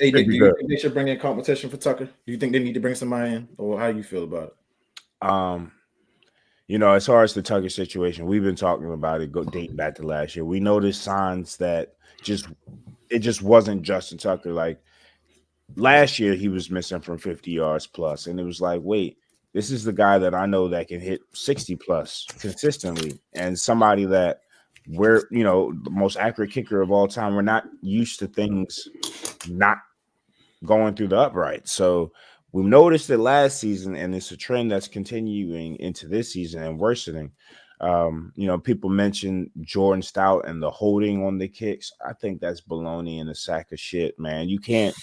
Hey, do Should be you good. think they should bring in competition for Tucker? Do you think they need to bring somebody in, or how you feel about it? Um, as far as the Tucker situation, we've been talking about it dating back to last year. We noticed signs that just it just wasn't Justin Tucker. Like last year, he was missing from 50 yards plus, and it was like, wait, this is the guy that I know that can hit 60 plus consistently, and somebody that we're the most accurate kicker of all time. We're not used to things not going through the upright. So we noticed it last season, and it's a trend that's continuing into this season and worsening. People mention Jordan Stout and the holding on the kicks. I think that's baloney and a sack of shit, man. You can't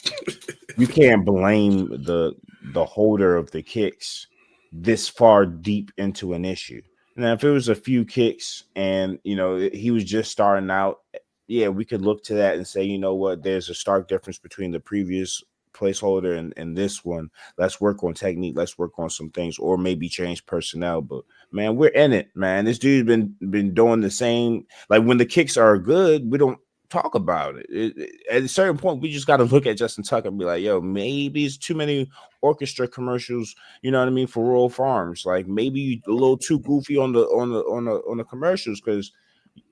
blame the holder of the kicks this far deep into an issue. Now, if it was a few kicks and he was just starting out, yeah, we could look to that and say, you know what, there's a stark difference between the previous placeholder and this one. Let's work on technique. Let's work on some things, or maybe change personnel. But man, we're in it, man. This dude's been doing the same. Like when the kicks are good, we don't talk about it. At a certain point, we just got to look at Justin Tucker and be like, yo, maybe it's too many orchestra commercials, you know what I mean, for rural farms. Like maybe you a little too goofy on the commercials, because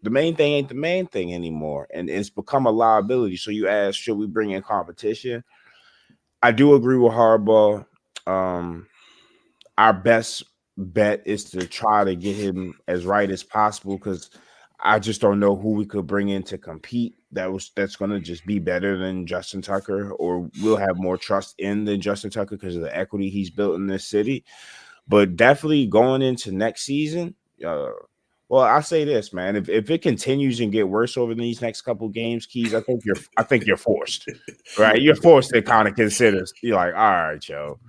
the main thing ain't the main thing anymore, and it's become a liability. So you ask, should we bring in competition? I do agree with Harbaugh. Um, our best bet is to try to get him as right as possible, because I just don't know who we could bring in to compete that's going to just be better than Justin Tucker, or we'll have more trust in than Justin Tucker because of the equity he's built in this city. But definitely going into next season, well, I say this, man. If it continues and get worse over these next couple games, Keys, I think you're forced, right? You're forced to kind of consider. You're like, all right, Joe,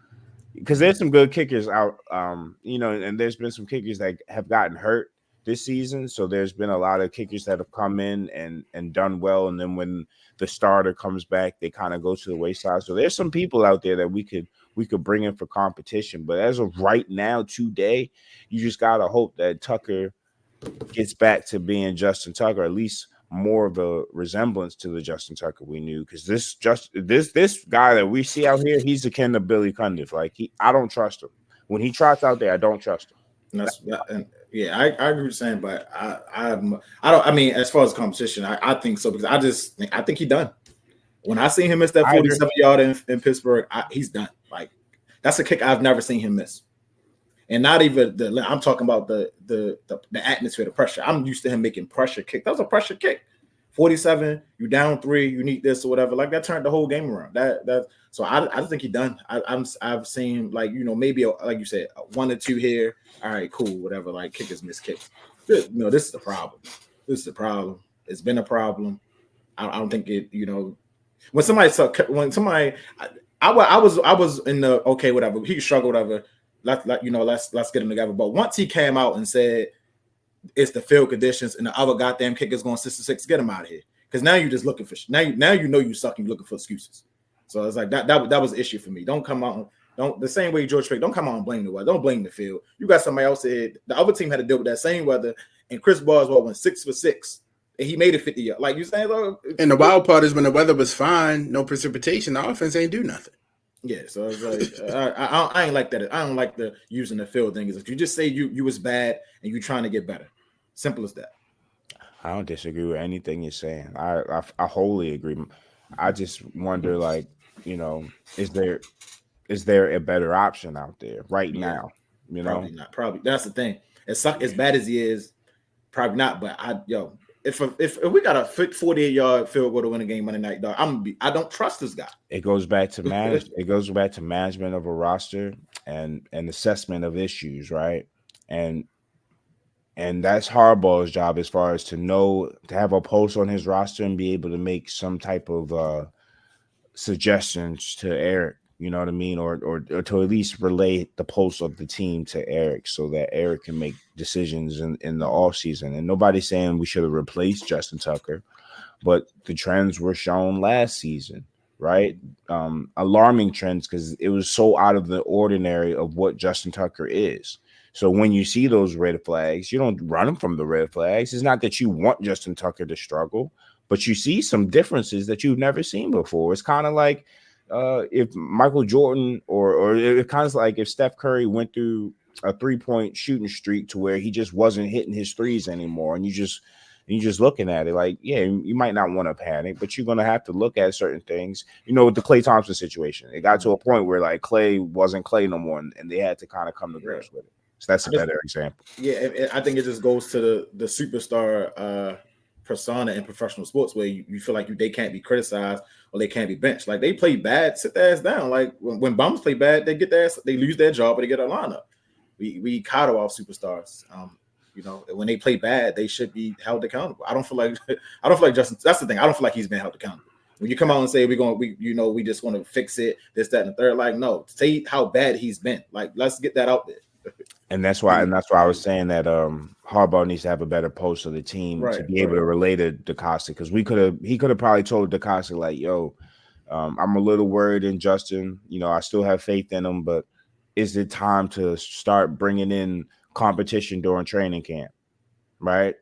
because there's some good kickers out, and there's been some kickers that have gotten hurt this season. So there's been a lot of kickers that have come in and done well, and then when the starter comes back, they kind of go to the wayside. So there's some people out there that we could bring in for competition. But as of right now, today, you just gotta hope that Tucker gets back to being Justin Tucker, at least more of a resemblance to the Justin Tucker we knew. Because this guy that we see out here, he's akin to Billy Cundiff. Like I don't trust him when he trots out there. I don't trust him. I agree with saying, but I don't. I mean, as far as competition, I think so, because I think he's done. When I seen him miss that 47-yard in Pittsburgh, he's done. Like that's a kick I've never seen him miss. And not even I'm talking about the atmosphere, the pressure. I'm used to him making pressure kick. That was a pressure kick. 47, you down 3, you need this or whatever. Like that turned the whole game around. So I just think he's done. I've seen, like, maybe like you said, 1 or 2 here. All right, cool, whatever. Like kickers miss kicks. This is the problem. This is the problem. It's been a problem. I don't think it. When somebody I was in the okay, whatever. He struggled, whatever. Let's get him together. But once he came out and said it's the field conditions and the other goddamn kicker's going 6-6, get him out of here. Because now you're just looking for now you suck and you're looking for excuses. So it's like that was an issue for me. Don't come out. Don't the same way George Strait. Don't come out and blame the weather. Don't blame the field. You got somebody else here. The other team had to deal with that same weather, and Chris Boswell went 6 for 6. And he made it 50 yards. Like you saying, though. And the wild part is when the weather was fine, no precipitation, the offense ain't do nothing. Yeah, so it's like I ain't like that. I don't like the using the field thing. If you just say you was bad and you trying to get better, simple as that. I don't disagree with anything you're saying. I wholly agree. I just wonder, like, is there a better option out there right now? Probably not. Probably that's the thing. As bad as he is, probably not. But if we got a 48-yard field goal to win a game Monday night, dog, I don't trust this guy. It goes back to management of a roster and assessment of issues, right? And that's Harbaugh's job, as far as to have a pulse on his roster and be able to make some type of suggestions to Eric. You know what I mean? Or to at least relay the pulse of the team to Eric, so that Eric can make decisions in the offseason. And nobody's saying we should have replaced Justin Tucker, but the trends were shown last season, right? Alarming trends, because it was so out of the ordinary of what Justin Tucker is. So when you see those red flags, you don't run from the red flags. It's not that you want Justin Tucker to struggle, but you see some differences that you've never seen before. It's kind of like if Michael Jordan or it kind of like if Steph Curry went through a 3-point shooting streak to where he just wasn't hitting his threes anymore, and you're just looking at it like, yeah, you might not want to panic, but you're going to have to look at certain things. With the Klay Thompson situation, it got to a point where like Klay wasn't Klay no more, and they had to kind of come to grips with it. So that's a better example. Yeah, I think it just goes to the superstar persona in professional sports where you feel like they can't be criticized or they can't be benched. Like they play bad, sit their ass down. Like when bums play bad, they lose their job or they get a lineup. We coddle our superstars. When they play bad, they should be held accountable. I don't feel like Justin. That's the thing. I don't feel like he's been held accountable. When you come out and say we just want to fix it, this, that, and the third. Like, no, say how bad he's been. Like, let's get that out there. And that's why I was saying that Harbaugh needs to have a better pulse of the team to be able to relate to DeCosta, because he could have probably told DeCosta like, yo, I'm a little worried in Justin. I still have faith in him, but is it time to start bringing in competition during training camp, right?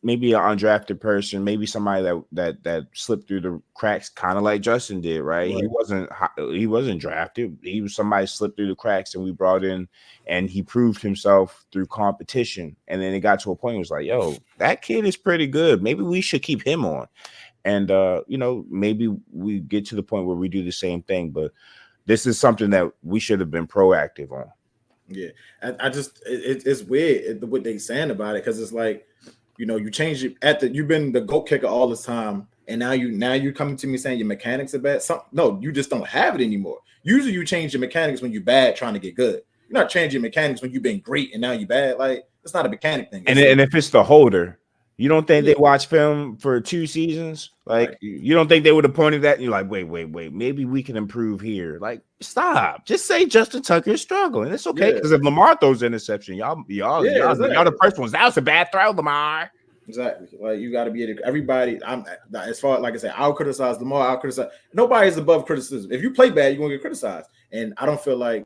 Maybe an undrafted person, maybe somebody that slipped through the cracks, kind of like Justin did, right? He wasn't drafted. He was somebody slipped through the cracks, and we brought in, and he proved himself through competition. And then it got to a point where it was like, yo, that kid is pretty good. Maybe we should keep him on. And maybe we get to the point where we do the same thing, but this is something that we should have been proactive on. Yeah, I just it's weird what they saying about it, because it's like, you change it you've been the GOAT kicker all this time, and now you're coming to me saying your mechanics are bad. No, you just don't have it anymore. Usually you change your mechanics when you're bad trying to get good. You're not changing mechanics when you've been great and now you're bad. Like, it's not a mechanic thing. And if it's the holder, you don't think they watch film for 2 seasons? Like, you don't think they would have pointed that? You're like, wait, maybe we can improve here. Like, stop. Just say Justin Tucker is struggling. It's okay, because if Lamar throws interception, y'all the first ones. That was a bad throw, Lamar. Exactly. Like, you got to be everybody. As far like I said, I'll criticize Lamar. I'll criticize. Nobody's above criticism. If you play bad, you're gonna get criticized. And I don't feel like.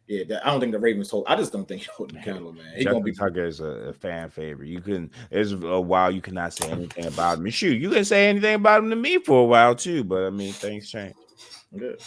I don't think the Ravens told. I just don't think he'll hold him accountable, man. Justin Tucker is a fan favorite. There's a while you cannot say anything about him. And shoot, you can say anything about him to me for a while too. But I mean, things change. Good.